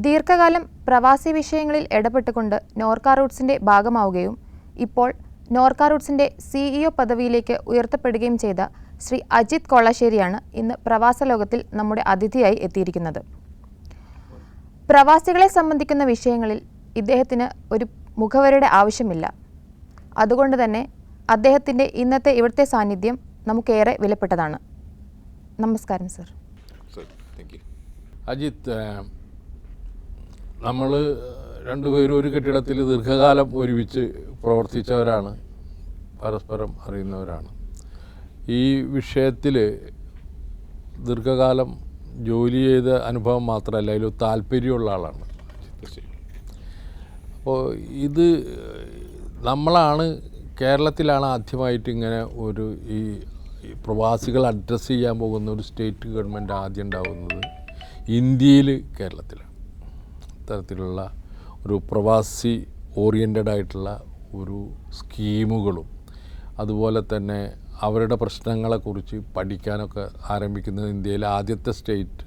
ദീർഘകാലം പ്രവാസി വിഷയങ്ങളിൽ ഇടപെട്ടുകൊണ്ട് നോർക്ക റൂട്ട്സിൻ്റെ ഭാഗമാവുകയും ഇപ്പോൾ നോർക്ക റൂട്ട്സിൻ്റെ CEO പദവിയിലേക്ക് ഉയർത്തപ്പെടുകയും ചെയ്ത ശ്രീ അജിത് കൊള്ളശ്ശേരിയാണ് ഇന്ന് പ്രവാസ ലോകത്തിൽ നമ്മുടെ അതിഥിയായി എത്തിയിരിക്കുന്നത്. പ്രവാസികളെ സംബന്ധിക്കുന്ന വിഷയങ്ങളിൽ ഇദ്ദേഹത്തിന് ഒരു മുഖവരയുടെ ആവശ്യമില്ല. അതുകൊണ്ട് തന്നെ അദ്ദേഹത്തിൻ്റെ ഇന്നത്തെ ഇവിടുത്തെ സാന്നിധ്യം നമുക്കേറെ വിലപ്പെട്ടതാണ്. നമസ്കാരം സർ. അജിത്ത്, നമ്മൾ രണ്ടുപേരും ഒരു കെട്ടിടത്തിൽ ദീർഘകാലം ഒരുമിച്ച് പ്രവർത്തിച്ചവരാണ്, പരസ്പരം അറിയുന്നവരാണ്. ഈ വിഷയത്തിൽ ദീർഘകാലം ജോലി ചെയ്ത അനുഭവം മാത്രമല്ല, അതിൽ താല്പര്യമുള്ള ആളാണ്. അപ്പോൾ ഇത് നമ്മളാണ് കേരളത്തിലാണ് ആദ്യമായിട്ട് ഇങ്ങനെ ഒരു ഈ പ്രവാസികൾ അഡ്രസ്സ് ചെയ്യാൻ പോകുന്ന ഒരു സ്റ്റേറ്റ് ഗവൺമെൻറ് ആദ്യം ഉണ്ടാകുന്നത് ഇന്ത്യയിൽ, കേരളത്തിലാണ്. തരത്തിലുള്ള ഒരു പ്രവാസി ഓറിയൻറ്റഡ് ആയിട്ടുള്ള ഒരു സ്കീമുകളും അതുപോലെ തന്നെ അവരുടെ പ്രശ്നങ്ങളെക്കുറിച്ച് പഠിക്കാനൊക്കെ ആരംഭിക്കുന്നത് ഇന്ത്യയിലെ ആദ്യത്തെ സ്റ്റേറ്റ്.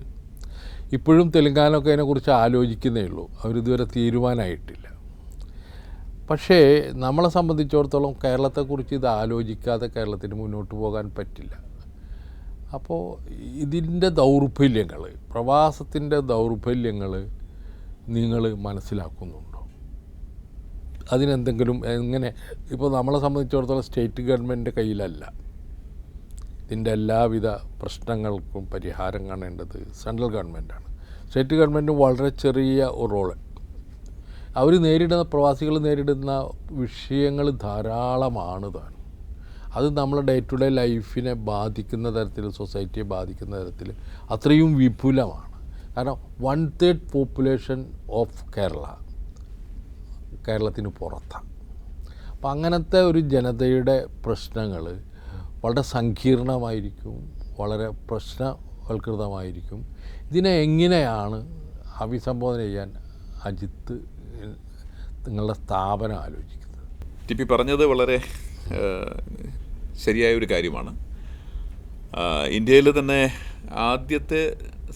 ഇപ്പോഴും തെലങ്കാനൊക്കെ അതിനെക്കുറിച്ച് ആലോചിക്കുന്നേ ഉള്ളൂ, അവരിതുവരെ തീരുമാനമായിട്ടില്ല. പക്ഷേ നമ്മളെ സംബന്ധിച്ചിടത്തോളം കേരളത്തെക്കുറിച്ച് ഇത് ആലോചിക്കാതെ കേരളത്തിന് മുന്നോട്ട് പോകാൻ പറ്റില്ല. അപ്പോൾ ഇതിൻ്റെ ദൗർബല്യങ്ങൾ, പ്രവാസത്തിൻ്റെ ദൗർബല്യങ്ങൾ നിങ്ങൾ മനസ്സിലാക്കുന്നുണ്ടോ? അതിനെന്തെങ്കിലും എങ്ങനെ? ഇപ്പോൾ നമ്മളെ സംബന്ധിച്ചിടത്തോളം സ്റ്റേറ്റ് ഗവൺമെൻറ്റിൻ്റെ കയ്യിലല്ല ഇതിൻ്റെ എല്ലാവിധ പ്രശ്നങ്ങൾക്കും പരിഹാരം കാണേണ്ടത് സെൻട്രൽ ഗവൺമെൻറ്റാണ്. സ്റ്റേറ്റ് ഗവൺമെൻറ് വളരെ ചെറിയ ഒരു റോള്. അവർ നേരിടുന്ന, പ്രവാസികൾ നേരിടുന്ന വിഷയങ്ങൾ ധാരാളമാണ് താൻ. അത് നമ്മളെ ഡേ ടു ഡേ ലൈഫിനെ ബാധിക്കുന്ന തരത്തിൽ, സൊസൈറ്റിയെ ബാധിക്കുന്ന തരത്തിൽ അത്രയും വിപുലമാണ്. കാരണം 1/3 പോപ്പുലേഷൻ ഓഫ് കേരളത്തിന് പുറത്താണ്. അപ്പം അങ്ങനത്തെ ഒരു ജനതയുടെ പ്രശ്നങ്ങൾ വളരെ സങ്കീർണമായിരിക്കും, വളരെ പ്രശ്നവൽകൃതമായിരിക്കും. ഇതിനെ എങ്ങനെയാണ് അഭിസംബോധന ചെയ്യാൻ അജിത്ത് നിങ്ങളുടെ സ്ഥാപനം ആലോചിക്കുന്നത്? ടിപ്പി പറഞ്ഞത് വളരെ ശരിയായ ഒരു കാര്യമാണ്. ഇന്ത്യയിൽ തന്നെ ആദ്യത്തെ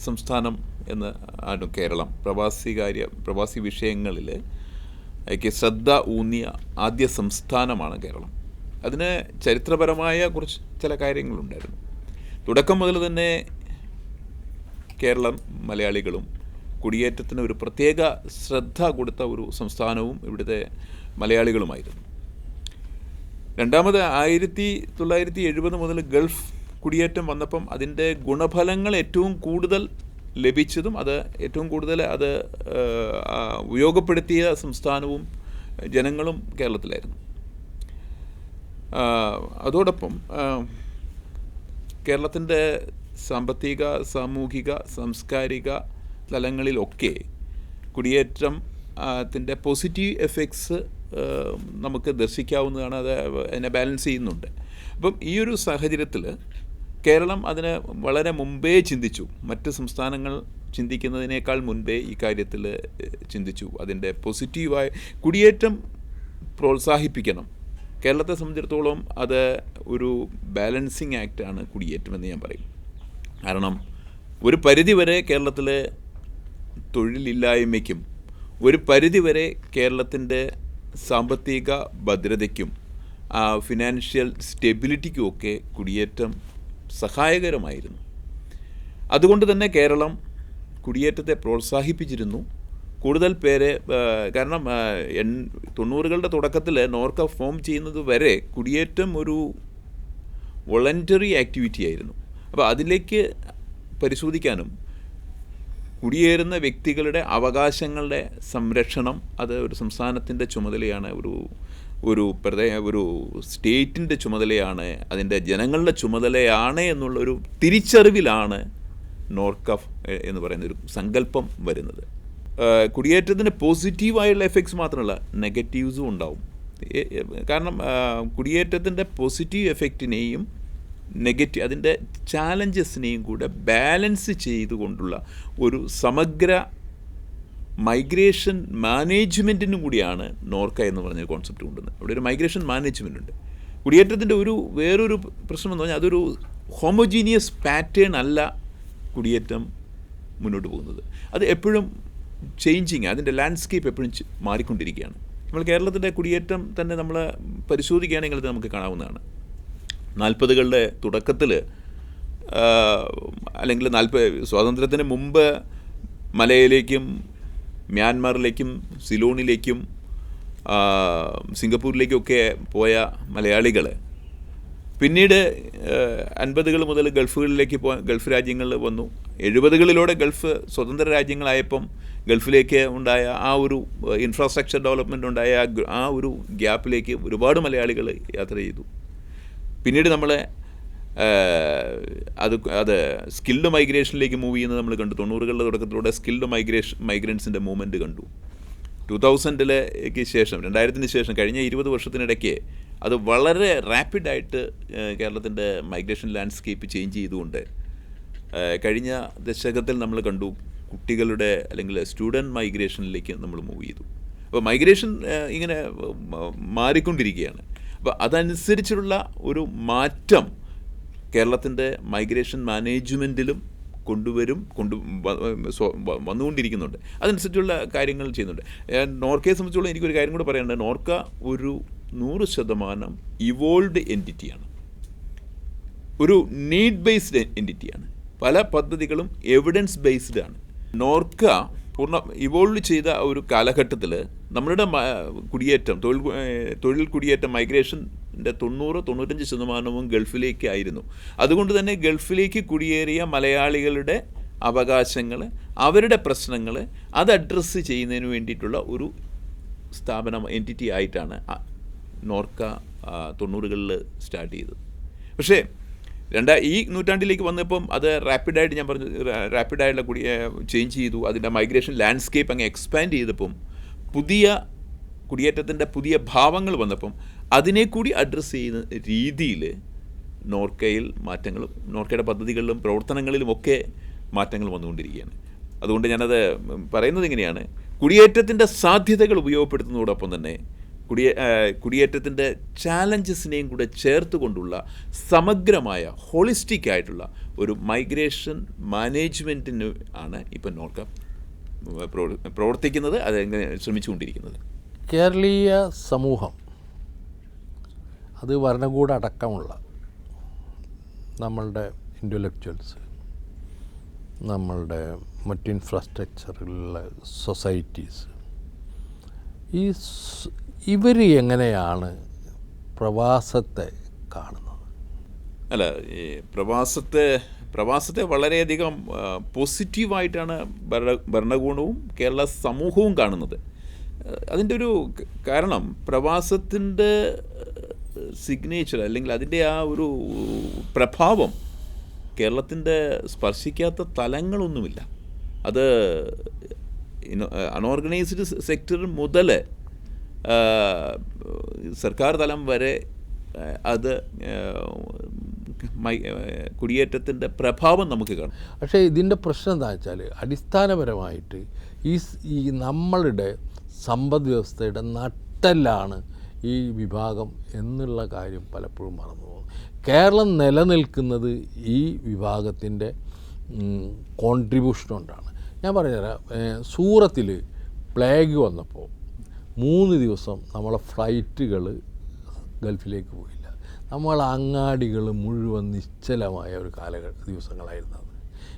സംസ്ഥാനം എന്ന് ആണ് കേരളം. പ്രവാസി വിഷയങ്ങളിൽ ശ്രദ്ധ ഊന്നിയ ആദ്യ സംസ്ഥാനമാണ് കേരളം. അതിന് ചരിത്രപരമായ കുറച്ച് ചില കാര്യങ്ങളുണ്ടായിരുന്നു. തുടക്കം മുതൽ തന്നെ കേരളം മലയാളികളും കുടിയേറ്റത്തിന് ഒരു പ്രത്യേക ശ്രദ്ധ കൊടുത്ത ഒരു സംസ്ഥാനവും ഇവിടുത്തെ മലയാളികളുമായിരുന്നു. രണ്ടാമത് 1970 മുതൽ ഗൾഫ് കുടിയേറ്റം വന്നപ്പം അതിൻ്റെ ഗുണഫലങ്ങൾ ഏറ്റവും കൂടുതൽ ലഭിച്ചതും അത് ഏറ്റവും കൂടുതൽ അത് ഉപയോഗപ്പെടുത്തിയ സംസ്ഥാനവും ജനങ്ങളും കേരളത്തിലായിരുന്നു. അതോടൊപ്പം കേരളത്തിൻ്റെ സാമ്പത്തിക, സാമൂഹിക, സാംസ്കാരിക തലങ്ങളിലൊക്കെ കുടിയേറ്റത്തിൻ്റെ പോസിറ്റീവ് എഫക്ട്സ് നമുക്ക് ദർശിക്കാവുന്നതാണ്. അത് അതിനെ ബാലൻസ് ചെയ്യുന്നുണ്ട്. അപ്പം ഈ ഒരു സാഹചര്യത്തിൽ കേരളം അതിന് വളരെ മുമ്പേ ചിന്തിച്ചു. മറ്റ് സംസ്ഥാനങ്ങൾ ചിന്തിക്കുന്നതിനേക്കാൾ മുൻപേ ഈ കാര്യത്തിൽ ചിന്തിച്ചു. അതിൻ്റെ പോസിറ്റീവായ കുടിയേറ്റം പ്രോത്സാഹിപ്പിക്കണം. കേരളത്തെ സംബന്ധിച്ചിടത്തോളം അത് ഒരു ബാലൻസിങ് ആക്റ്റാണ് കുടിയേറ്റമെന്ന് ഞാൻ പറയും. കാരണം ഒരു പരിധിവരെ കേരളത്തിലെ തൊഴിലില്ലായ്മയ്ക്കും ഒരു പരിധിവരെ കേരളത്തിൻ്റെ സാമ്പത്തിക ഭദ്രതയ്ക്കും ഫിനാൻഷ്യൽ സ്റ്റെബിലിറ്റിക്കുമൊക്കെ കുടിയേറ്റം സഹായകരമായിരുന്നു. അതുകൊണ്ട് തന്നെ കേരളം കുടിയേറ്റത്തെ പ്രോത്സാഹിപ്പിച്ചിരുന്നു. കൂടുതൽ പേരെ, കാരണം 90കളുടെ തുടക്കത്തിൽ നോർക്ക ഫോം ചെയ്യുന്നത് വരെ കുടിയേറ്റം ഒരു വോളണ്ടറി ആക്ടിവിറ്റി ആയിരുന്നു. അപ്പോൾ അതിലേക്ക് പരിശോധിക്കാനും കുടിയേറുന്ന വ്യക്തികളുടെ അവകാശങ്ങളുടെ സംരക്ഷണം അത് ഒരു സംസ്ഥാനത്തിൻ്റെ ചുമതലയാണ്, ഒരു സ്റ്റേറ്റിൻ്റെ ചുമതലയാണ്, അതിൻ്റെ ജനങ്ങളുടെ ചുമതലയാണ് എന്നുള്ളൊരു തിരിച്ചറിവിലാണ് നോർക്ക എന്ന് പറയുന്ന ഒരു സങ്കല്പം വരുന്നത്. കുടിയേറ്റത്തിന് പോസിറ്റീവായുള്ള എഫക്ട്സ് മാത്രമല്ല, നെഗറ്റീവ്സും ഉണ്ടാവും. കാരണം കുടിയേറ്റത്തിൻ്റെ പോസിറ്റീവ് എഫക്റ്റിനെയും അതിൻ്റെ ചാലഞ്ചസിനെയും കൂടെ ബാലൻസ് ചെയ്തുകൊണ്ടുള്ള ഒരു സമഗ്ര മൈഗ്രേഷൻ മാനേജ്മെൻറ്റിനും കൂടിയാണ് നോർക്ക എന്ന് പറഞ്ഞൊരു കോൺസെപ്റ്റ് കൊണ്ടുവന്നത്. അവിടെ ഒരു മൈഗ്രേഷൻ മാനേജ്മെൻ്റ് ഉണ്ട്. കുടിയേറ്റത്തിൻ്റെ വേറൊരു പ്രശ്നം എന്ന് പറഞ്ഞാൽ അതൊരു ഹോമോജീനിയസ് പാറ്റേൺ അല്ല കുടിയേറ്റം മുന്നോട്ട് പോകുന്നത്. അത് എപ്പോഴും ചേഞ്ചിങ്, അതിൻ്റെ ലാൻഡ്സ്കേപ്പ് എപ്പോഴും മാറിക്കൊണ്ടിരിക്കുകയാണ്. നമ്മൾ കേരളത്തിൻ്റെ കുടിയേറ്റം തന്നെ നമ്മൾ പരിശോധിക്കുകയാണെങ്കിൽ അത് നമുക്ക് കാണാവുന്നതാണ്. 40കളുടെ തുടക്കത്തിൽ അല്ലെങ്കിൽ സ്വാതന്ത്ര്യത്തിന് മുമ്പ് മലയിലേക്കും മ്യാൻമാറിലേക്കും സിലോണിലേക്കും സിംഗപ്പൂരിലേക്കൊക്കെ പോയ മലയാളികൾ പിന്നീട് 50കൾ മുതൽ ഗൾഫുകളിലേക്ക് ഗൾഫ് രാജ്യങ്ങളിൽ വന്നു. 70കളിലൂടെ ഗൾഫ് സ്വതന്ത്ര രാജ്യങ്ങളായപ്പം ഗൾഫിലേക്ക് ഉണ്ടായ ആ ഒരു ഇൻഫ്രാസ്ട്രക്ചർ ഡെവലപ്മെൻ്റ് ഉണ്ടായ ആ ഒരു ഗ്യാപ്പിലേക്ക് ഒരുപാട് മലയാളികൾ യാത്ര ചെയ്തു. പിന്നീട് നമ്മളെ അത് സ്കിൽഡ് മൈഗ്രേഷനിലേക്ക് മൂവ് ചെയ്യുന്നത് നമ്മൾ കണ്ടു. 90കളുടെ തുടക്കത്തിലൂടെ സ്കിൽഡ് മൈഗ്രൻസിൻ്റെ മൂവ്മെൻറ്റ് കണ്ടു. 2000ലേക്ക് ശേഷം 2000-ന് ശേഷം കഴിഞ്ഞ 20 വർഷത്തിനിടയ്ക്ക് അത് വളരെ റാപ്പിഡായിട്ട് കേരളത്തിൻ്റെ മൈഗ്രേഷൻ ലാൻഡ്സ്കേപ്പ് ചേഞ്ച് ചെയ്തുകൊണ്ട് കഴിഞ്ഞ ദശകത്തിൽ നമ്മൾ കണ്ടു കുട്ടികളുടെ അല്ലെങ്കിൽ സ്റ്റുഡൻറ്റ് മൈഗ്രേഷനിലേക്ക് നമ്മൾ മൂവ് ചെയ്തു. അപ്പോൾ മൈഗ്രേഷൻ ഇങ്ങനെ മാറിക്കൊണ്ടിരിക്കുകയാണ്. അപ്പോൾ അതനുസരിച്ചുള്ള ഒരു മാറ്റം കേരളത്തിൻ്റെ മൈഗ്രേഷൻ മാനേജ്മെൻറ്റിലും വന്നുകൊണ്ടിരിക്കുന്നുണ്ട്. അതനുസരിച്ചുള്ള കാര്യങ്ങൾ ചെയ്യുന്നുണ്ട്. നോർക്കയെ സംബന്ധിച്ചുള്ള എനിക്കൊരു കാര്യം കൂടെ പറയാനുണ്ട്. നോർക്ക ഒരു 100% ഇവോൾവ്ഡ് എൻറ്റിറ്റിയാണ്, ഒരു നീഡ് ബേസ്ഡ് എൻറ്റിറ്റിയാണ്. പല പദ്ധതികളും എവിഡൻസ് ബേസ്ഡ് ആണ്. നോർക്ക ഇവോൾവ് ചെയ്ത ഒരു കാലഘട്ടത്തിൽ നമ്മളുടെ കുടിയേറ്റം തൊഴിൽ കുടിയേറ്റം മൈഗ്രേഷൻ്റെ 90-95% ഗൾഫിലേക്കായിരുന്നു. അതുകൊണ്ട് തന്നെ ഗൾഫിലേക്ക് കുടിയേറിയ മലയാളികളുടെ അവകാശങ്ങൾ, അവരുടെ പ്രശ്നങ്ങൾ അത് അഡ്രസ്സ് ചെയ്യുന്നതിന് വേണ്ടിയിട്ടുള്ള ഒരു സ്ഥാപനം എൻറ്റിറ്റി ആയിട്ടാണ് നോർക്ക 90കളിൽ സ്റ്റാർട്ട് ചെയ്തത്. പക്ഷേ ഈ നൂറ്റാണ്ടിലേക്ക് വന്നപ്പം അത് റാപ്പിഡായിട്ട് ഞാൻ പറഞ്ഞു റാപ്പിഡായിട്ടുള്ള ചേഞ്ച് ചെയ്തു. അതിൻ്റെ മൈഗ്രേഷൻ ലാൻഡ്സ്കേപ്പ് അങ്ങ് എക്സ്പാൻഡ് ചെയ്തപ്പം കുടിയേറ്റത്തിൻ്റെ പുതിയ ഭാവങ്ങൾ വന്നപ്പം അതിനെ കൂടി അഡ്രസ്സ് ചെയ്യുന്ന രീതിയിൽ നോർക്കയിൽ മാറ്റങ്ങളും നോർക്കയുടെ പദ്ധതികളിലും പ്രവർത്തനങ്ങളിലുമൊക്കെ മാറ്റങ്ങൾ വന്നുകൊണ്ടിരിക്കുകയാണ്. അതുകൊണ്ട് ഞാനത് പറയുന്നത് ഇങ്ങനെയാണ്, കുടിയേറ്റത്തിൻ്റെ സാധ്യതകൾ ഉപയോഗപ്പെടുത്തുന്നതോടൊപ്പം തന്നെ കുടിയേറ്റത്തിൻ്റെ ചാലഞ്ചസിനെയും കൂടെ ചേർത്ത് കൊണ്ടുള്ള സമഗ്രമായ ഹോളിസ്റ്റിക് ആയിട്ടുള്ള ഒരു മൈഗ്രേഷൻ മാനേജ്മെൻറ്റിന് ആണ് ഇപ്പം നോർക്ക പ്രവർത്തിക്കുന്നത്, അതെങ്ങനെ ശ്രമിച്ചുകൊണ്ടിരിക്കുന്നത്. കേരളീയ സമൂഹം അത് ഭരണകൂട അടക്കമുള്ള നമ്മളുടെ ഇൻ്റലക്ച്വൽസ്, നമ്മളുടെ മറ്റ് ഇൻഫ്രാസ്ട്രക്ചറിലുള്ള സൊസൈറ്റീസ്, ഇവർ എങ്ങനെയാണ് പ്രവാസത്തെ കാണുന്നത്? അല്ല, ഈ പ്രവാസത്തെ വളരെയധികം പോസിറ്റീവായിട്ടാണ് ഭരണകൂടവും കേരള സമൂഹവും കാണുന്നത്. അതിൻ്റെ ഒരു കാരണം പ്രവാസത്തിൻ്റെ സിഗ്നേച്ചർ അല്ലെങ്കിൽ അതിൻ്റെ ആ ഒരു പ്രഭാവം കേരളത്തിൻ്റെ സ്പർശിക്കാത്ത തലങ്ങളൊന്നുമില്ല. അത് അൺഓർഗനൈസ്ഡ് സെക്ടർ മുതൽ സർക്കാർ തലം വരെ അത് കുടിയേറ്റത്തിൻ്റെ പ്രഭാവം നമുക്ക് കാണാം. പക്ഷേ ഇതിൻ്റെ പ്രശ്നം എന്താ വെച്ചാൽ അടിസ്ഥാനപരമായിട്ട് ഈ നമ്മളുടെ സമ്പദ് വ്യവസ്ഥയുടെ നട്ടെല്ലാണ് ഈ വിഭാഗം എന്നുള്ള കാര്യം പലപ്പോഴും മറന്നു പോകുന്നു. കേരളം നിലനിൽക്കുന്നത് ഈ വിഭാഗത്തിൻ്റെ കോൺട്രിബ്യൂഷൻ കൊണ്ടാണ്. ഞാൻ പറഞ്ഞുതരാം, സൂറത്തിൽ പ്ലേഗ് വന്നപ്പോൾ 3 ദിവസം നമ്മളെ ഫ്ലൈറ്റുകൾ ഗൾഫിലേക്ക് പോയില്ല. നമ്മൾ അങ്ങാടികൾ മുഴുവൻ നിശ്ചലമായ ഒരു ദിവസങ്ങളായിരുന്നു അത്.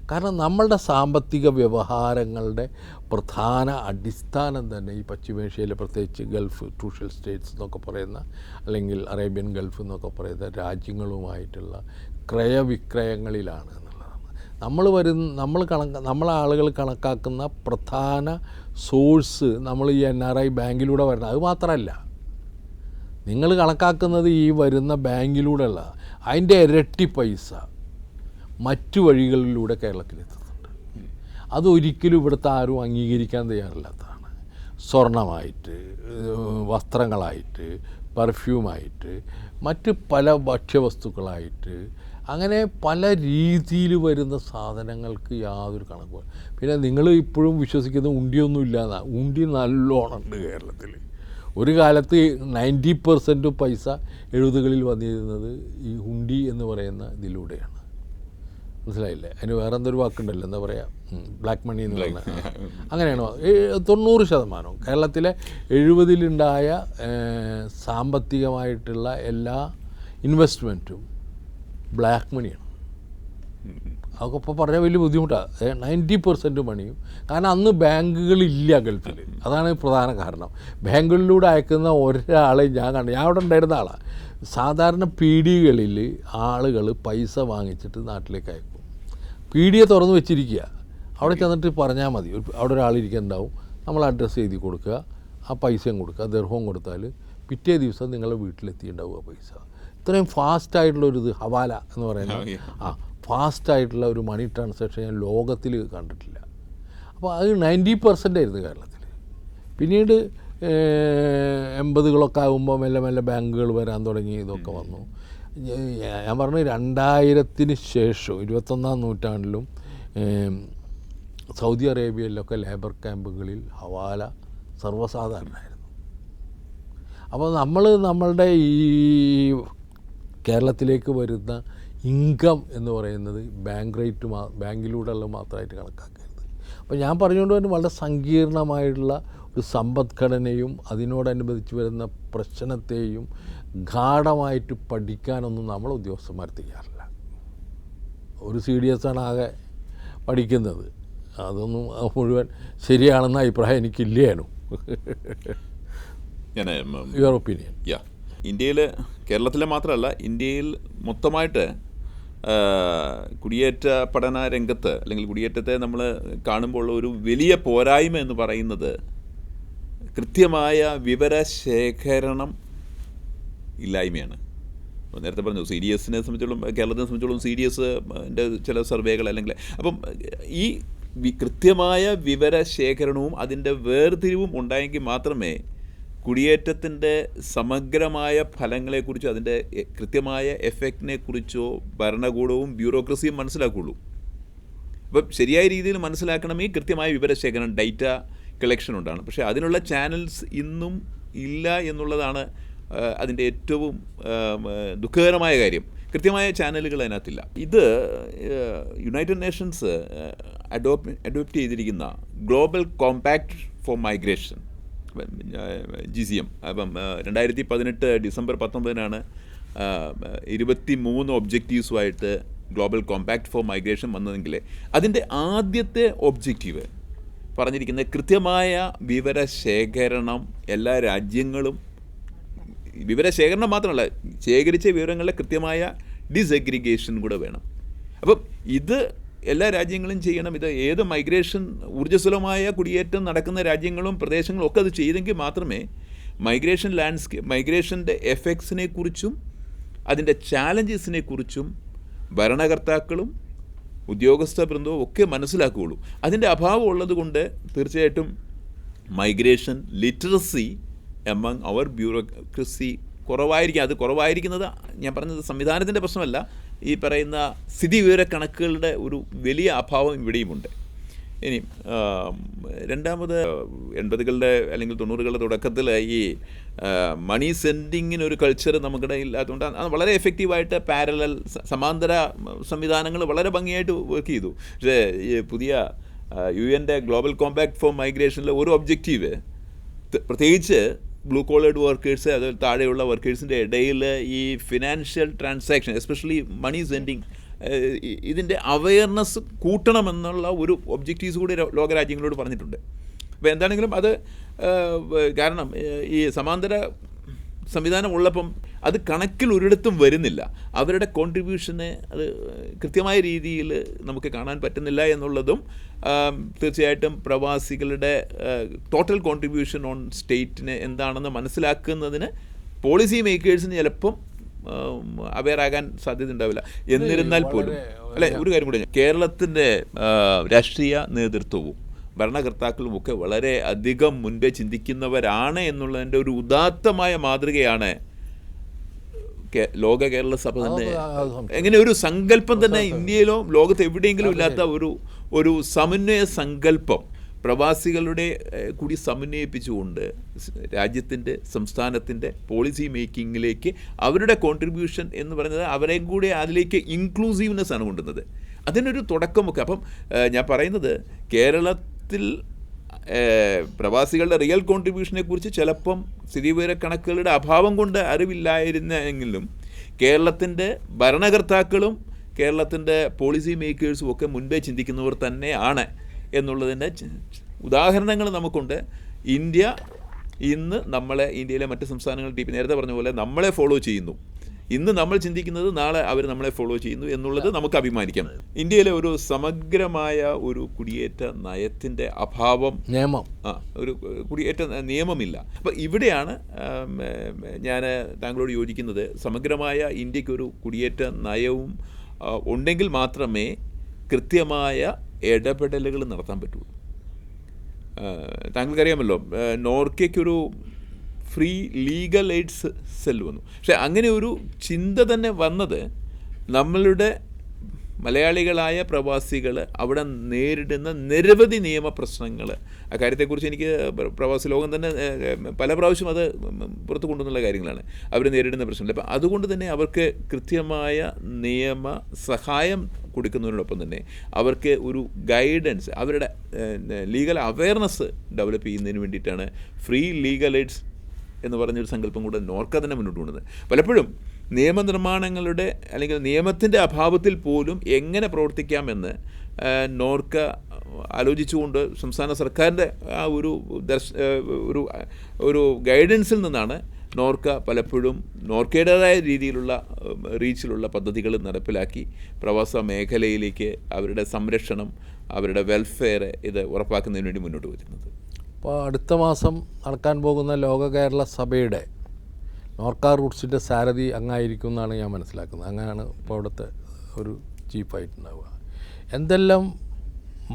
കാരണം നമ്മളുടെ സാമ്പത്തിക വ്യവഹാരങ്ങളുടെ പ്രധാന അടിസ്ഥാനം തന്നെ ഈ പശ്ചിമേഷ്യയിലെ പ്രത്യേകിച്ച് ഗൾഫ് ക്രൂഷ്യൽ സ്റ്റേറ്റ്സ് എന്നൊക്കെ പറയുന്ന അല്ലെങ്കിൽ അറേബ്യൻ ഗൾഫ് എന്നൊക്കെ പറയുന്ന രാജ്യങ്ങളുമായിട്ടുള്ള ക്രയവിക്രയങ്ങളിലാണ് എന്നുള്ളതാണ്. നമ്മളെ ആളുകൾ കണക്കാക്കുന്ന പ്രധാന സോഴ്സ് നമ്മൾ ഈ NRI ബാങ്കിലൂടെ വരുന്നത്. അത് മാത്രമല്ല, നിങ്ങൾ കണക്കാക്കുന്നത് ഈ വരുന്ന ബാങ്കിലൂടെയുള്ള അതിൻ്റെ ഇരട്ടി പൈസ മറ്റു വഴികളിലൂടെ കേരളത്തിലെത്തുന്നുണ്ട്. അതൊരിക്കലും ഇവിടുത്തെ ആരും അംഗീകരിക്കാൻ തയ്യാറില്ലാത്തതാണ്. സ്വർണമായിട്ട്, വസ്ത്രങ്ങളായിട്ട്, പെർഫ്യൂമായിട്ട്, മറ്റ് പല ഭക്ഷ്യവസ്തുക്കളായിട്ട്, അങ്ങനെ പല രീതിയിൽ വരുന്ന സാധനങ്ങൾക്ക് യാതൊരു കണക്കും. പിന്നെ നിങ്ങൾ ഇപ്പോഴും വിശ്വസിക്കുന്ന ഉണ്ടിയൊന്നും ഇല്ലാന്നാണ്. ഉണ്ടി നല്ലോണം ഉണ്ട് കേരളത്തിൽ. ഒരു കാലത്ത് 90% പൈസ 70കളിൽ വന്നിരുന്നത് ഈ ഹുണ്ടി എന്ന് പറയുന്ന ഇതിലൂടെയാണ്. മനസ്സിലായില്ലേ? അതിന് വേറെ എന്തൊരു വാക്കുണ്ടല്ലോ, എന്താ പറയുക, ബ്ലാക്ക് മണി എന്ന് പറഞ്ഞാൽ അങ്ങനെയാണോ? 90% കേരളത്തിലെ 70-ലുണ്ടായ സാമ്പത്തികമായിട്ടുള്ള എല്ലാ ഇൻവെസ്റ്റ്മെൻറ്റും ബ്ലാക്ക് മണിയാണ്. അതൊക്കെ ഇപ്പോൾ പറഞ്ഞാൽ വലിയ ബുദ്ധിമുട്ടാണ്. 90% മണിയും, കാരണം അന്ന് ബാങ്കുകളില്ല ഗൾഫിൽ. അതാണ് പ്രധാന കാരണം. ബാങ്കുകളിലൂടെ അയക്കുന്ന ഒരാളെ ഞാൻ അവിടെ ഉണ്ടായിരുന്ന ആളാണ്. സാധാരണ പീഡികളിൽ ആളുകൾ പൈസ വാങ്ങിച്ചിട്ട് നാട്ടിലേക്ക് അയക്കും. പീഡിയെ തുറന്ന് വെച്ചിരിക്കുക, അവിടെ ചെന്നിട്ട് പറഞ്ഞാൽ മതി, അവിടെ ഒരാളിരിക്കുന്നുണ്ടാവും, നമ്മൾ അഡ്രസ്സ് എഴുതി കൊടുക്കുക, ആ പൈസയും കൊടുക്കുക, ദർഹവും കൊടുത്താൽ പിറ്റേ ദിവസം നിങ്ങളുടെ വീട്ടിലെത്തിയിട്ടുണ്ടാവുക പൈസ. ഇത്രയും ഫാസ്റ്റായിട്ടുള്ളൊരിത് ഹവാല എന്ന് പറയുന്നത്, ഫാസ്റ്റായിട്ടുള്ള ഒരു മണി ട്രാൻസാക്ഷൻ ഞാൻ ലോകത്തിൽ കണ്ടിട്ടില്ല. അപ്പോൾ അത് 90% ആയിരുന്നു കേരളത്തിൽ. പിന്നീട് 80-കളൊക്കെ ആകുമ്പോൾ മെല്ലെ മെല്ലെ ബാങ്കുകൾ വരാൻ തുടങ്ങി, ഇതൊക്കെ വന്നു. ഞാൻ പറഞ്ഞു 2000-ന് ശേഷം 21-ാം നൂറ്റാണ്ടിലും സൗദി അറേബ്യയിലൊക്കെ ലേബർ ക്യാമ്പുകളിൽ ഹവാല സർവ്വസാധാരണമായിരുന്നു. അപ്പോൾ നമ്മളുടെ ഈ കേരളത്തിലേക്ക് വരുന്ന ഇൻകം എന്ന് പറയുന്നത് ബാങ്കിലൂടെയുള്ള മാത്രമായിട്ട് കണക്കാക്കരുത്. അപ്പോൾ ഞാൻ പറഞ്ഞുകൊണ്ട് തന്നെ വളരെ സങ്കീർണമായിട്ടുള്ള ഒരു സമ്പദ്ഘടനയും അതിനോടനുബന്ധിച്ച് വരുന്ന പ്രശ്നത്തെയും ഗാഢമായിട്ട് പഠിക്കാനൊന്നും നമ്മൾ ഉദ്യോഗസ്ഥന്മാർ തയ്യാറില്ല. ഒരു CDS ആണ് ആകെ പഠിക്കുന്നത്. അതൊന്നും മുഴുവൻ ശരിയാണെന്ന അഭിപ്രായം എനിക്കില്ലേനു. Your opinion? ഇന്ത്യയിൽ, കേരളത്തിലെ മാത്രമല്ല, ഇന്ത്യയിൽ മൊത്തമായിട്ട് കുടിയേറ്റ പഠന രംഗത്ത് അല്ലെങ്കിൽ കുടിയേറ്റത്തെ നമ്മൾ കാണുമ്പോൾ ഒരു വലിയ പോരായ്മ എന്ന് പറയുന്നത് കൃത്യമായ വിവരശേഖരണം ഇല്ലായ്മയാണ്. നേരത്തെ പറഞ്ഞു CDSനെ സംബന്ധിച്ചോളം, കേരളത്തിനെ സംബന്ധിച്ചോളം CDSൻ്റെ ചില സർവേകൾ അല്ലെങ്കിൽ അപ്പം ഈ കൃത്യമായ വിവരശേഖരണവും അതിൻ്റെ വേർതിരിവും ഉണ്ടായെങ്കിൽ മാത്രമേ കുടിയേറ്റത്തിൻ്റെ സമഗ്രമായ ഫലങ്ങളെക്കുറിച്ചോ അതിൻ്റെ കൃത്യമായ എഫക്റ്റിനെ കുറിച്ചോ ഭരണകൂടവും ബ്യൂറോക്രസിയും മനസ്സിലാക്കുകയുള്ളൂ. അപ്പം ശരിയായ രീതിയിൽ മനസ്സിലാക്കണമെങ്കിൽ കൃത്യമായ വിവരശേഖരണം, ഡേറ്റ കളക്ഷൻ ഉണ്ടാണ്. പക്ഷേ അതിനുള്ള ചാനൽസ് ഇന്നും ഇല്ല എന്നുള്ളതാണ് അതിൻ്റെ ഏറ്റവും ദുഃഖകരമായ കാര്യം. കൃത്യമായ ചാനലുകൾ അതിനകത്തില്ല. ഇത് യുണൈറ്റഡ് നേഷൻസ് അഡോപ്റ്റ് ചെയ്തിരിക്കുന്ന global compact for migration, GCM, അപ്പം 2018 ഡിസംബർ 19-നാണ് 23 ഒബ്ജക്റ്റീവ്സുമായിട്ട് ഗ്ലോബൽ കോമ്പാക്ട് ഫോർ മൈഗ്രേഷൻ വന്നതെങ്കിൽ അതിൻ്റെ ആദ്യത്തെ ഒബ്ജക്റ്റീവ് പറഞ്ഞിരിക്കുന്നത് കൃത്യമായ വിവരശേഖരണം. എല്ലാ രാജ്യങ്ങളും വിവരശേഖരണം മാത്രമല്ല, ശേഖരിച്ച വിവരങ്ങളുടെ കൃത്യമായ ഡിസഗ്രിഗേഷൻ കൂടെ വേണം. അപ്പം ഇത് എല്ലാ രാജ്യങ്ങളും ചെയ്യണം. ഇത് ഏത് മൈഗ്രേഷൻ, ഊർജ്ജസ്വലമായ കുടിയേറ്റം നടക്കുന്ന രാജ്യങ്ങളും പ്രദേശങ്ങളും ഒക്കെ അത് ചെയ്തെങ്കിൽ മാത്രമേ മൈഗ്രേഷൻ മൈഗ്രേഷൻ്റെ എഫക്ട്സിനെ കുറിച്ചും അതിൻ്റെ ചാലഞ്ചസിനെ കുറിച്ചും ഭരണകർത്താക്കളും ഉദ്യോഗസ്ഥ ബൃന്ദവും ഒക്കെ മനസ്സിലാക്കുകയുള്ളൂ. അതിൻ്റെ അഭാവം ഉള്ളത് കൊണ്ട് തീർച്ചയായിട്ടും മൈഗ്രേഷൻ ലിറ്ററസി എമംഗ് അവർ ബ്യൂറോക്രസി കുറവായിരിക്കും. അത് കുറവായിരിക്കുന്നത് ഞാൻ പറഞ്ഞത് സംവിധാനത്തിൻ്റെ പ്രശ്നമല്ല, ഈ പറയുന്ന സ്ഥിതിവിവര കണക്കുകളുടെ ഒരു വലിയ അഭാവം ഇവിടെയുമുണ്ട്. ഇനി രണ്ടാമത് 80-കളുടെ അല്ലെങ്കിൽ 90-കളുടെ തുടക്കത്തിൽ ഈ മണി സെൻഡിങ്ങിനൊരു കൾച്ചർ നമുക്കിടയിൽ ഇല്ലാത്തതുകൊണ്ട് അത് വളരെ എഫക്റ്റീവായിട്ട് പാരലൽ സമാന്തര സംവിധാനങ്ങൾ വളരെ ഭംഗിയായിട്ട് വർക്ക് ചെയ്തു. പക്ഷേ ഈ പുതിയ UN ഗ്ലോബൽ കോമ്പാക്ട് ഫോർ മൈഗ്രേഷനിലെ ഒരു ഒബ്ജക്റ്റീവ് പ്രത്യേകിച്ച് ബ്ലൂ കോളേഡ് വർക്കേഴ്സ്, അതിൽ താഴെയുള്ള വർക്കേഴ്സിൻ്റെ ഇടയിൽ ഈ ഫിനാൻഷ്യൽ ട്രാൻസാക്ഷൻ, എസ്പെഷ്യലി മണി സെൻഡിങ്, ഇതിൻ്റെ അവയർനെസ് കൂട്ടണമെന്നുള്ള ഒരു ഒബ്ജക്റ്റീവ്സ് കൂടി ലോകരാജ്യങ്ങളോട് പറഞ്ഞിട്ടുണ്ട്. അപ്പോൾ എന്താണെങ്കിലും അത് കാരണം ഈ സമാന്തര സംവിധാനം ഉള്ളപ്പം അത് കണക്കിൽ ഒരിടത്തും വരുന്നില്ല. അവരുടെ കോൺട്രിബ്യൂഷനെ അത് കൃത്യമായ രീതിയിൽ നമുക്ക് കാണാൻ പറ്റുന്നില്ല എന്നുള്ളതും തീർച്ചയായിട്ടും പ്രവാസികളുടെ ടോട്ടൽ കോൺട്രിബ്യൂഷൻ ഓൺ സ്റ്റേറ്റിന് എന്താണെന്ന് മനസ്സിലാക്കുന്നതിന് പോളിസി മേക്കേഴ്സിന് ചിലപ്പം അവെയർ ആകാൻ സാധ്യത ഉണ്ടാവില്ല. എന്നിരുന്നാൽ പോലും അല്ലെ, ഒരു കാര്യം കൂടെ, കേരളത്തിൻ്റെ രാഷ്ട്രീയ നേതൃത്വവും ഭരണകർത്താക്കളും ഒക്കെ വളരെ അധികം മുൻപേ ചിന്തിക്കുന്നവരാണ് എന്നുള്ളതിൻ്റെ ഒരു ഉദാത്തമായ മാതൃകയാണ് ലോക കേരള സഭ തന്നെ. എങ്ങനെ ഒരു സങ്കല്പം തന്നെ ഇന്ത്യയിലോ ലോകത്ത് എവിടെയെങ്കിലും ഇല്ലാത്ത ഒരു സമന്വയ സങ്കല്പം പ്രവാസികളുടെ കൂടി സമന്വയിപ്പിച്ചുകൊണ്ട് രാജ്യത്തിൻ്റെ സംസ്ഥാനത്തിൻ്റെ പോളിസി മേക്കിങ്ങിലേക്ക് അവരുടെ കോൺട്രിബ്യൂഷൻ എന്ന് പറയുന്നത് അവരെയും കൂടി അതിലേക്ക് ഇൻക്ലൂസീവ്നെസ് ആണ് കൊണ്ടുവന്നത്. അതിനൊരു തുടക്കമൊക്കെ. അപ്പം ഞാൻ പറയുന്നത് കേരളത്തിൽ പ്രവാസികളുടെ റിയൽ കോൺട്രിബ്യൂഷനെ കുറിച്ച് ചിലപ്പം സ്ഥിതിവിവര കണക്കുകളുടെ അഭാവം കൊണ്ട് അറിവില്ലായിരുന്നെങ്കിലും കേരളത്തിൻ്റെ ഭരണകർത്താക്കളും കേരളത്തിൻ്റെ പോളിസി മേക്കേഴ്സും ഒക്കെ മുൻപേ ചിന്തിക്കുന്നവർ തന്നെയാണ് എന്നുള്ളതിൻ്റെ ഉദാഹരണങ്ങൾ നമുക്കുണ്ട്. ഇന്ത്യ ഇന്ന് ഇന്ത്യയിലെ മറ്റ് സംസ്ഥാനങ്ങൾ നേരത്തെ പറഞ്ഞ പോലെ നമ്മളെ ഫോളോ ചെയ്യുന്നു. ഇന്ന് നമ്മൾ ചിന്തിക്കുന്നത് നാളെ അവർ നമ്മളെ ഫോളോ ചെയ്യുന്നു എന്നുള്ളത് നമുക്ക് അഭിമാനിക്കാം. ഇന്ത്യയിലെ ഒരു സമഗ്രമായ ഒരു കുടിയേറ്റ നയത്തിൻ്റെ അഭാവം, ഒരു കുടിയേറ്റ നിയമമില്ല. അപ്പോൾ ഇവിടെയാണ് ഞാൻ താങ്കളോട് യോജിക്കുന്നത്. സമഗ്രമായ ഇന്ത്യക്കൊരു കുടിയേറ്റ നയവും ഉണ്ടെങ്കിൽ മാത്രമേ കൃത്യമായ ഇടപെടലുകൾ നടത്താൻ പറ്റുള്ളൂ. താങ്കൾക്കറിയാമല്ലോ, നോർക്കയ്ക്കൊരു ഫ്രീ ലീഗൽ എയ്ഡ്സ് സെൽ വന്നു. പക്ഷേ അങ്ങനെ ഒരു ചിന്ത തന്നെ വന്നത് നമ്മളുടെ മലയാളികളായ പ്രവാസികൾ അവിടെ നേരിടുന്ന നിരവധി നിയമപ്രശ്നങ്ങൾ, അക്കാര്യത്തെക്കുറിച്ച് എനിക്ക് പ്രവാസി ലോകം തന്നെ പല പ്രാവശ്യം അത് പുറത്തു കൊണ്ടുവന്നുള്ള കാര്യങ്ങളാണ് അവർ നേരിടുന്ന പ്രശ്നങ്ങൾ. അപ്പം അതുകൊണ്ട് തന്നെ അവർക്ക് കൃത്യമായ നിയമ സഹായം കൊടുക്കുന്നതിനോടൊപ്പം തന്നെ അവർക്ക് ഒരു ഗൈഡൻസ്, അവരുടെ ലീഗൽ അവയർനെസ് ഡെവലപ്പ് ചെയ്യുന്നതിന് വേണ്ടിയിട്ടാണ് ഫ്രീ ലീഗൽ എയ്ഡ്സ് എന്ന് പറഞ്ഞൊരു സങ്കല്പം കൂടെ നോർക്ക തന്നെ മുന്നോട്ട് കൊണ്ടുവന്നത്. പലപ്പോഴും നിയമനിർമ്മാണങ്ങളുടെ അല്ലെങ്കിൽ നിയമത്തിൻ്റെ അഭാവത്തിൽ പോലും എങ്ങനെ പ്രവർത്തിക്കാമെന്ന് നോർക്ക ആലോചിച്ചുകൊണ്ട് സംസ്ഥാന സർക്കാരിൻ്റെ ആ ഒരു ഗൈഡൻസിൽ നിന്നാണ് നോർക്ക പലപ്പോഴും നോർക്കയുടേതായ രീതിയിലുള്ള റീച്ചിലുള്ള പദ്ധതികൾ നടപ്പിലാക്കി പ്രവാസ മേഖലയിലേക്ക് അവരുടെ സംരക്ഷണം, അവരുടെ വെൽഫെയർ ഇത് ഉറപ്പാക്കുന്നതിന് വേണ്ടി മുന്നോട്ട് വരുന്നത്. അപ്പോൾ അടുത്ത മാസം നടക്കാൻ പോകുന്ന ലോക കേരള സഭയുടെ നോർക്ക റൂട്ട്സിൻ്റെ സാരഥി അങ്ങായിരിക്കും എന്നാണ് ഞാൻ മനസ്സിലാക്കുന്നത്. അങ്ങനെയാണ് ഇപ്പോൾ അവിടുത്തെ ഒരു ചീഫായിട്ടുണ്ടാവുക. എന്തെല്ലാം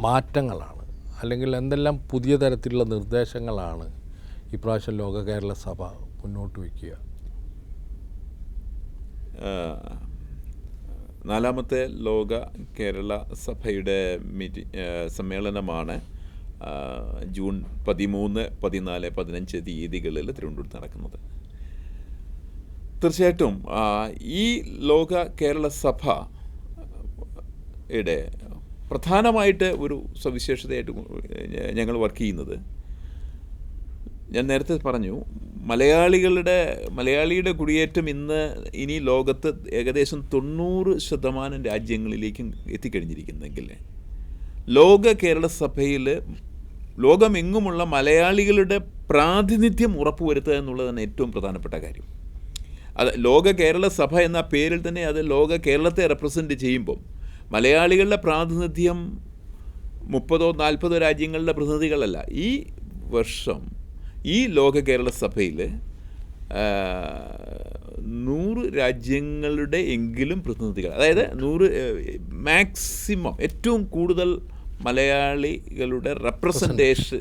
മാറ്റങ്ങളാണ് അല്ലെങ്കിൽ എന്തെല്ലാം പുതിയ തരത്തിലുള്ള നിർദ്ദേശങ്ങളാണ് ഇപ്രാവശ്യം ലോക കേരള സഭ മുന്നോട്ട് വയ്ക്കുക? നാലാമത്തെ ലോക കേരള സഭയുടെ സമ്മേളനമാണ് ജൂൺ 13, 14, 15 തീയതികളിൽ തിരുവനന്തപുരത്ത് നടക്കുന്നത്. തീർച്ചയായിട്ടും ഈ ലോക കേരള സഭയുടെ പ്രധാനമായിട്ട് ഒരു സവിശേഷതയായിട്ട് ഞങ്ങൾ വർക്ക് ചെയ്യുന്നത്, ഞാൻ നേരത്തെ പറഞ്ഞു, മലയാളിയുടെ കുടിയേറ്റം ഇനി ലോകത്ത് ഏകദേശം 90% രാജ്യങ്ങളിലേക്കും എത്തിക്കഴിഞ്ഞിരിക്കുന്നെങ്കിൽ ലോക കേരള സഭയിൽ ലോകമെങ്ങുമുള്ള മലയാളികളുടെ പ്രാതിനിധ്യം ഉറപ്പുവരുത്തുക എന്നുള്ളതാണ് ഏറ്റവും പ്രധാനപ്പെട്ട കാര്യം. അത് ലോക കേരള സഭ എന്ന പേരിൽ തന്നെ അത് ലോക കേരളത്തെ റെപ്രസെൻറ്റ് ചെയ്യുമ്പം മലയാളികളുടെ പ്രാതിനിധ്യം 30-40 രാജ്യങ്ങളുടെ പ്രതിനിധികളല്ല. ഈ വർഷം ഈ ലോക കേരള സഭയിൽ 100 രാജ്യങ്ങളുടെ എങ്കിലും പ്രതിനിധികൾ, അതായത് 100 മാക്സിമം ഏറ്റവും കൂടുതൽ മലയാളികളുടെ റെപ്രസെൻറ്റേഷൻ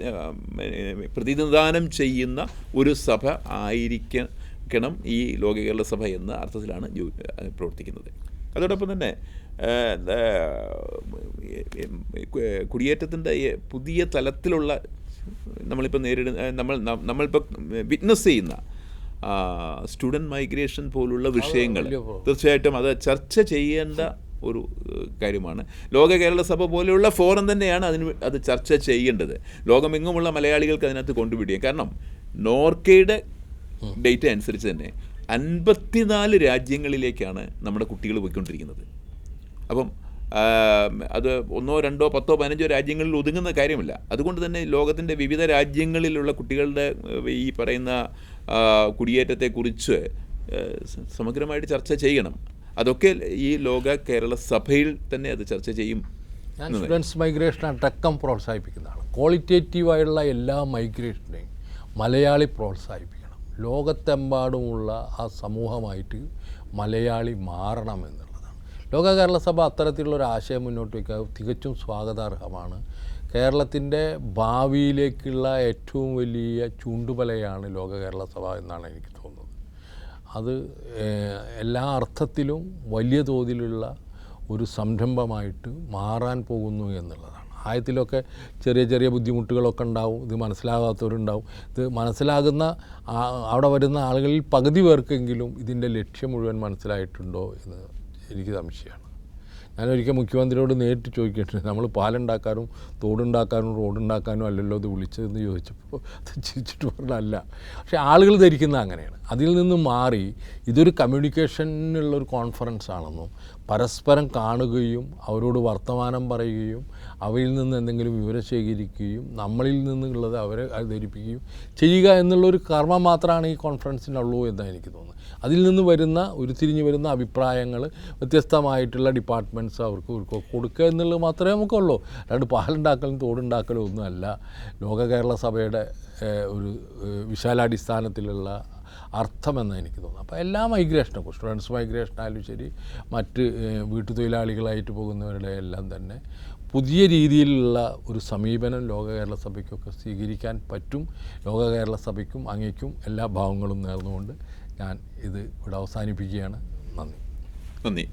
പ്രതിനിധാനം ചെയ്യുന്ന ഒരു സഭ ആയിരിക്കണം ഈ ലോക കേരള സഭ എന്ന അർത്ഥത്തിലാണ് പ്രവർത്തിക്കുന്നത്. അതോടൊപ്പം തന്നെ കുടിയേറ്റത്തിൻ്റെ പുതിയ തലത്തിലുള്ള നമ്മളിപ്പോൾ വിറ്റ്നസ് ചെയ്യുന്ന സ്റ്റുഡൻറ്റ് മൈഗ്രേഷൻ പോലുള്ള വിഷയങ്ങൾ തീർച്ചയായിട്ടും അത് ചർച്ച ചെയ്യേണ്ട ഒരു കാര്യമാണ്. ലോക കേരള സഭ പോലെയുള്ള ഫോറം തന്നെയാണ് അത് ചർച്ച ചെയ്യേണ്ടത്. ലോകമെങ്ങുമുള്ള മലയാളികൾക്ക് അതിനകത്ത് കൊണ്ടുപിടിക്കാം. കാരണം നോർക്കയുടെ ഡേറ്റ അനുസരിച്ച് തന്നെ 54 രാജ്യങ്ങളിലേക്കാണ് നമ്മുടെ കുട്ടികൾ പോയിക്കൊണ്ടിരിക്കുന്നത്. അപ്പം അത് 1, 2, 10, 15 രാജ്യങ്ങളിൽ ഒതുങ്ങുന്ന കാര്യമില്ല. അതുകൊണ്ട് തന്നെ ലോകത്തിൻ്റെ വിവിധ രാജ്യങ്ങളിലുള്ള കുട്ടികളുടെ ഈ പറയുന്ന കുടിയേറ്റത്തെക്കുറിച്ച് സമഗ്രമായിട്ട് ചർച്ച ചെയ്യണം. അതൊക്കെ ഈ ലോക കേരള സഭയിൽ തന്നെ അത് ചർച്ച ചെയ്യും. ഞാൻ സ്റ്റുഡൻസ് മൈഗ്രേഷൻ അടക്കം പ്രോത്സാഹിപ്പിക്കുന്നതാണ്. ക്വാളിറ്റേറ്റീവായുള്ള എല്ലാ മൈഗ്രേഷനെയും മലയാളി പ്രോത്സാഹിപ്പിക്കണം. ലോകത്തെമ്പാടുമുള്ള ആ സമൂഹമായിട്ട് മലയാളി മാറണമെന്നുള്ളതാണ്. ലോക കേരള സഭ അത്തരത്തിലുള്ളൊരു ആശയം മുന്നോട്ട് വയ്ക്കുക തികച്ചും സ്വാഗതാർഹമാണ്. കേരളത്തിൻ്റെ ഭാവിയിലേക്കുള്ള ഏറ്റവും വലിയ ചൂണ്ടുപലയാണ് ലോക കേരള സഭ എന്നാണ് എനിക്ക് തോന്നുന്നത്. അത് എല്ലാ അർത്ഥത്തിലും വലിയ തോതിലുള്ള ഒരു സംരംഭമായിട്ട് മാറാൻ പോകുന്നു എന്നുള്ളതാണ്. ആയത്തിലൊക്കെ ചെറിയ ചെറിയ ബുദ്ധിമുട്ടുകളൊക്കെ ഉണ്ടാവും, ഇത് മനസ്സിലാകാത്തവരുണ്ടാവും. ഇത് മനസ്സിലാകുന്ന അവിടെ വരുന്ന ആളുകളിൽ പകുതി പേർക്കെങ്കിലും ഇതിൻ്റെ ലക്ഷ്യം മുഴുവൻ മനസ്സിലായിട്ടുണ്ടോ എന്ന് എനിക്ക് സംശയമാണ്. ഞാനൊരിക്കൽ മുഖ്യമന്ത്രിയോട് നേരിട്ട് ചോദിക്കേണ്ടത്, നമ്മൾ പാലുണ്ടാക്കാനും തോടുണ്ടാക്കാനും റോഡുണ്ടാക്കാനും അല്ലല്ലോ ഇത് വിളിച്ചതെന്ന് ചോദിച്ചപ്പോൾ ചിരിച്ചിട്ട് പറഞ്ഞല്ല. പക്ഷേ ആളുകൾ ധരിക്കുന്നത് അങ്ങനെയാണ്. അതിൽ നിന്ന് മാറി ഇതൊരു കമ്മ്യൂണിക്കേഷനുള്ളൊരു കോൺഫറൻസ് ആണെന്നും പരസ്പരം കാണുകയും അവരോട് വർത്തമാനം പറയുകയും അവയിൽ നിന്ന് എന്തെങ്കിലും വിവരം ശേഖരിക്കുകയും നമ്മളിൽ നിന്നുള്ളത് അവരെ ധരിപ്പിക്കുകയും ചെയ്യുക എന്നുള്ളൊരു കർമ്മം മാത്രമാണ് ഈ കോൺഫറൻസിനുള്ളൂ എന്നാണ് എനിക്ക് തോന്നുന്നത്. അതിൽ നിന്ന് വരുന്ന ഉരുത്തിരിഞ്ഞ് വരുന്ന അഭിപ്രായങ്ങൾ വ്യത്യസ്തമായിട്ടുള്ള ഡിപ്പാർട്ട്മെൻറ്റ്സ് അവർക്ക് കൊടുക്കുക എന്നുള്ളത് മാത്രമേ നമുക്കുള്ളൂ. അല്ലാണ്ട് പാലുണ്ടാക്കലും തോടുണ്ടാക്കലും ഒന്നുമല്ല ലോക കേരള സഭയുടെ ഒരു വിശാലാടിസ്ഥാനത്തിലുള്ള അർത്ഥമെന്ന് എനിക്ക് തോന്നുന്നു. അപ്പോൾ എല്ലാ മൈഗ്രേഷനും, സ്റ്റുഡൻസ് മൈഗ്രേഷൻ ആയാലും ശരി, മറ്റ് വീട്ടുതൊഴിലാളികളായിട്ട് പോകുന്നവരുടെ എല്ലാം തന്നെ പുതിയ രീതിയിലുള്ള ഒരു സമീപനം ലോക കേരള സഭയ്ക്കൊക്കെ സ്വീകരിക്കാൻ പറ്റും. ലോക കേരള സഭയ്ക്കും അങ്ങേക്കും എല്ലാ ഭാവങ്ങളും നേർന്നുകൊണ്ട് ഞാൻ ഇത് ഇവിടെ അവസാനിപ്പിക്കുകയാണ്. നന്ദി.